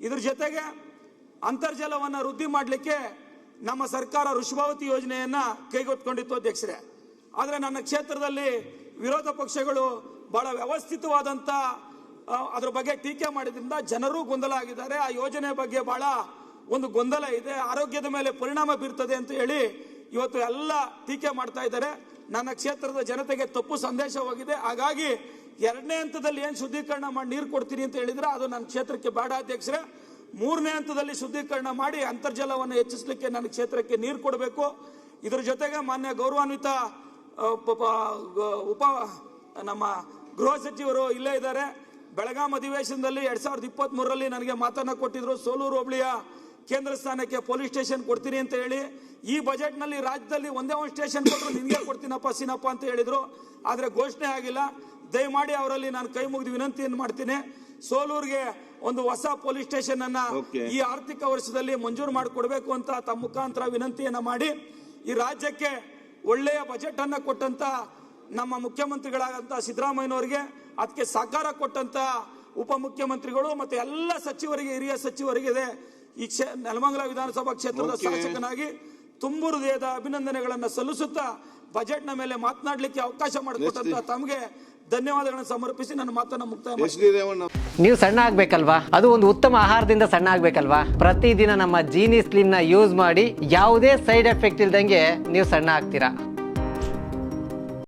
ಇದ್ರ ಜೊತೆಗೆ ಅಂತರ್ಜಲವನ್ನು ವೃದ್ಧಿ ಮಾಡಲಿಕ್ಕೆ ನಮ್ಮ ಸರ್ಕಾರ ವೃಷಭಾವತಿ ಯೋಜನೆಯನ್ನ ಕೈಗೆತ್ತಿಕೊಂಡಿತ್ತು ಅಧ್ಯಕ್ಷರೇ. ಆದರೆ ನನ್ನ ಕ್ಷೇತ್ರದಲ್ಲಿ ವಿರೋಧ ಪಕ್ಷಗಳು ಬಹಳ ವ್ಯವಸ್ಥಿತವಾದಂಥ ಅದ್ರ ಬಗ್ಗೆ ಟೀಕೆ ಮಾಡಿದ್ರಿಂದ ಜನರು ಗೊಂದಲ ಆಗಿದ್ದಾರೆ. ಆ ಯೋಜನೆ ಬಗ್ಗೆ ಬಹಳ ಒಂದು ಗೊಂದಲ ಇದೆ, ಆರೋಗ್ಯದ ಮೇಲೆ ಪರಿಣಾಮ ಬೀರ್ತದೆ ಅಂತ ಹೇಳಿ ಇವತ್ತು ಎಲ್ಲ ಟೀಕೆ ಮಾಡ್ತಾ ಇದ್ದಾರೆ. ನನ್ನ ಕ್ಷೇತ್ರದ ಜನತೆಗೆ ತಪ್ಪು ಸಂದೇಶ ಹೋಗಿದೆ. ಹಾಗಾಗಿ 2ನೇ ಹಂತದಲ್ಲಿ ಏನು ಶುದ್ಧೀಕರಣ ಮಾಡಿ ನೀರು ಕೊಡ್ತೀನಿ ಅಂತ ಹೇಳಿದ್ರೆ ಅದು ನನ್ನ ಕ್ಷೇತ್ರಕ್ಕೆ ಬೇಡ ಅಧ್ಯಕ್ಷರೇ. 3ನೇ ಹಂತದಲ್ಲಿ ಶುದ್ಧೀಕರಣ ಮಾಡಿ ಅಂತರ್ಜಲವನ್ನು ಹೆಚ್ಚಿಸಲಿಕ್ಕೆ ನನ್ನ ಕ್ಷೇತ್ರಕ್ಕೆ ನೀರು ಕೊಡಬೇಕು. ಇದ್ರ ಜೊತೆಗೆ ಮಾನ್ಯ ಗೌರವಾನ್ವಿತ ನಮ್ಮ ಗೃಹ ಸಚಿವರು ಇಲ್ಲೇ ಇದ್ದಾರೆ. ಬೆಳಗಾಂ ಅಧಿವೇಶನದಲ್ಲಿ 2023ರಲ್ಲಿ ನನಗೆ ಮಾತನ್ನ ಕೊಟ್ಟಿದ್ರು, ಸೋಲೂರು ಹೋಬಳಿಯ ಕೇಂದ್ರ ಸ್ಥಾನಕ್ಕೆ ಪೊಲೀಸ್ ಸ್ಟೇಷನ್ ಕೊಡ್ತೀನಿ ಅಂತ ಹೇಳಿ. ಈ ಬಜೆಟ್ ನಲ್ಲಿ ರಾಜ್ಯದಲ್ಲಿ ಒಂದೇ ಒಂದು ಸ್ಟೇಷನ್ ಕೊಟ್ಟರು ನಿನ್ಗೆ ಕೊಡ್ತೀನಪ್ಪ ಸೀನಪ್ಪ ಅಂತ ಹೇಳಿದ್ರು, ಆದ್ರೆ ಘೋಷಣೆ ಆಗಿಲ್ಲ. ದಯಮಾಡಿ ಅವರಲ್ಲಿ ನಾನು ಕೈ ಮುಗಿದು ವಿನಂತಿಯನ್ನು ಮಾಡ್ತೀನಿ, ಸೋಲೂರಿಗೆ ಒಂದು ಹೊಸ ಪೊಲೀಸ್ ಸ್ಟೇಷನ್ ಅನ್ನ ಈ ಆರ್ಥಿಕ ವರ್ಷದಲ್ಲಿ ಮಂಜೂರು ಮಾಡಿಕೊಡ್ಬೇಕು ಅಂತ ತಮ್ಮ ಮುಖಾಂತರ ವಿನಂತಿಯನ್ನ ಮಾಡಿ ಈ ರಾಜ್ಯಕ್ಕೆ ಒಳ್ಳೆಯ ಬಜೆಟ್ ಅನ್ನ ಕೊಟ್ಟಂತ ನಮ್ಮ ಮುಖ್ಯಮಂತ್ರಿಗಳಾದಂತ ಸಿದ್ದರಾಮಯ್ಯನವರಿಗೆ, ಅದಕ್ಕೆ ಸಹಕಾರ ಕೊಟ್ಟಂತ ಉಪಮುಖ್ಯಮಂತ್ರಿಗಳು ಮತ್ತೆ ಎಲ್ಲ ಸಚಿವರಿಗೆ, ಹಿರಿಯ ಸಚಿವರಿಗೆ ಈ ನೆಲಮಂಗಲ ವಿಧಾನಸಭಾ ಕ್ಷೇತ್ರದ ಶಾಸಕನಾಗಿ ತುಂಬು ಹೃದಯದ ಅಭಿನಂದನೆಗಳನ್ನು ಸಲ್ಲಿಸುತ್ತಾ ಬಜೆಟ್ನ ಮೇಲೆ ಮಾತನಾಡಲಿಕ್ಕೆ ಅವಕಾಶ ಮಾಡಿಕೊಟ್ಟಂತ ತಮಗೆ ಧನ್ಯವಾದಗಳನ್ನು ಸಮರ್ಪಿಸಿ ನನ್ನ ಮಾತನ್ನ ಮುಕ್ತಾಯ ಮಾಡ್ತೀನಿ. ನೀವು ಸಣ್ಣ ಆಗ್ಬೇಕಲ್ವಾ? ಅದು ಒಂದು ಉತ್ತಮ ಆಹಾರದಿಂದ ಸಣ್ಣ ಆಗ್ಬೇಕಲ್ವಾ? ಪ್ರತಿದಿನ ನಮ್ಮ ಜೀನಿ ಸ್ಲಿಮ್ ನ ಯೂಸ್ ಮಾಡಿ ಯಾವುದೇ ಸೈಡ್ ಎಫೆಕ್ಟ್ ಇಲ್ದಂಗೆ ನೀವು ಸಣ್ಣ ಆಗ್ತೀರಾ.